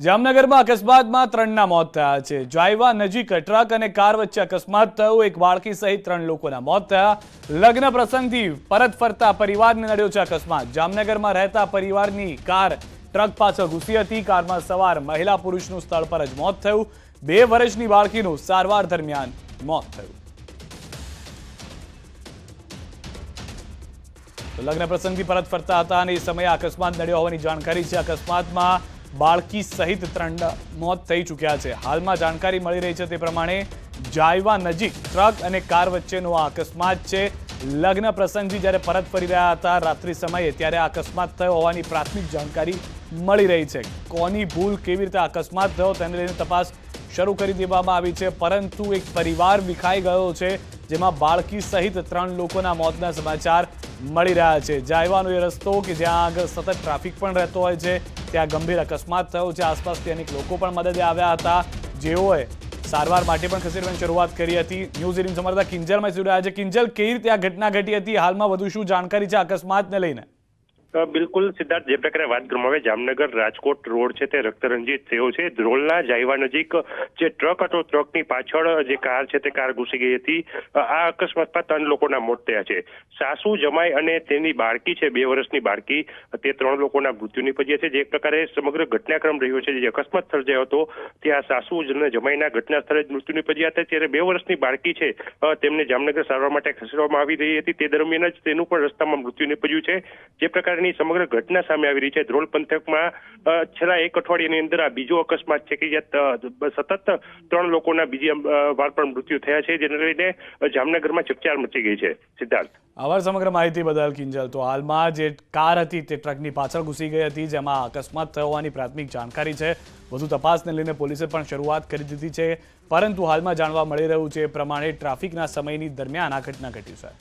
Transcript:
જામનગરમાં અકસ્માતમાં 3ના મોત થયા છે। જાયવા નજીક ટ્રક અને કાર વચ્ચે અકસ્માત થયો। એક બાળકી સહિત 3 લોકોના મોત થયા। લગ્ન પ્રસંગથી પરત ફરતા પરિવારને નડ્યો છે અકસ્માત। જામનગરમાં રહેતા પરિવારની કાર ટ્રક પાછળ ઘૂસી હતી। કારમાં સવાર મહિલા પુરુષનું સ્થળ પર જ મોત થયું। 2 વર્ષની બાળકીનું સારવાર દરમિયાન મોત થયું। લગ્ન પ્રસંગથી પરત ફરતા હતા અને એ સમયે અકસ્માત નડ્યો હોવાની જાણકારી છે। અકસ્માતમાં બાળકી સહિત 3 મોત થઈ ચૂક્યા છે। હાલમાં જાણકારી મળી રહી છે તે પ્રમાણે જાયવા નજીક ટ્રક અને કાર વચ્ચેનો આ અકસ્માત છે। લગ્ન પ્રસંગથી જ્યારે પરત ફરી રહ્યા હતા રાત્રિ સમયે ત્યારે આ અકસ્માત થયો હોવાની પ્રાથમિક જાણકારી મળી રહી છે। કોની ભૂલ કેવી રીતે અકસ્માત થયો તેને લઈને તપાસ શરૂ કરી દેવામાં આવી છે, પરંતુ એક પરિવાર વિખાઈ ગયો છે જેમાં બાળકી સહિત 3 લોકોના મોતના સમાચાર મળી રહ્યા છે। જાયવાનો એ રસ્તો કે જ્યાં આગળ સતત ટ્રાફિક પણ રહેતો હોય છે ત્યાં ગંભીર અકસ્માત થયો છે। આસપાસથી અનેક લોકો પણ મદદે આવ્યા હતા, જેઓએ સારવાર માટે પણ ખસેડવાની શરૂઆત કરી હતી। ન્યૂઝ 18 સંવાદદાતા કિંજલમાં જોડાયા છે। કિંજલ, કેવી રીતે આ ઘટના ઘટી હતી? હાલમાં વધુ શું જાણકારી છે અકસ્માતને લઈને? બિલકુલ સિદ્ધાર્થ, જે પ્રકારે વાત કરવામાં આવે જામનગર રાજકોટ રોડ છે તે રક્તરંજિત થયો છે। ધ્રોલના જાયવા નજીક જે ટ્રક હતો, ટ્રકની પાછળ જે કાર છે તે કાર ઘૂસી ગઈ હતી। આ અકસ્માતમાં 3 લોકોના મોત થયા છે। સાસુ, જમાઈ અને તેની બાળકી છે 2 વર્ષની બાળકી, તે 3 લોકોના મૃત્યુ નીપજ્યા છે। જે પ્રકારે સમગ્ર ઘટનાક્રમ રહ્યો છે, જે અકસ્માત સર્જાયો હતો ત્યાં સાસુ અને જમાઈના ઘટના સ્થળે જ મૃત્યુ નીપજ્યા હતા, ત્યારે 2 વર્ષની બાળકી છે તેમને જામનગર સારવાર માટે ખસેડવામાં આવી રહી હતી। તે દરમિયાન જ તેનું પણ રસ્તામાં મૃત્યુ નીપજ્યું છે। જે પ્રકારે સમગ્ર ઘટના સામે આવી રહી છે। ધ્રોલ પંથકમાં છેલ્લા 1 અઠવાડિયાની અંદર આ બીજો અકસ્માત છે કે જ્યાં સતત 3 લોકોના બીજી વાર પણ મૃત્યુ થયા છે, જેને લઈને જામનગરમાં ચકચાર મચી ગઈ છે। સિદ્ધાર્થ, આભાર સમગ્ર માહિતી બદલ કિંજલ। તો હાલમાં જે કાર હતી તે ટ્રકની પાછળ ઘૂસી ગઈ હતી, જેમાં અકસ્માત થયો હોવાની પ્રાથમિક જાણકારી છે। વધુ તપાસને લઈને પોલીસે પણ શરૂઆત કરી દીધી છે, પરંતુ હાલમાં જાણવા મળી રહ્યું છે એ પ્રમાણે ટ્રાફિકના સમયની દરમિયાન આ ઘટના ઘટી છે।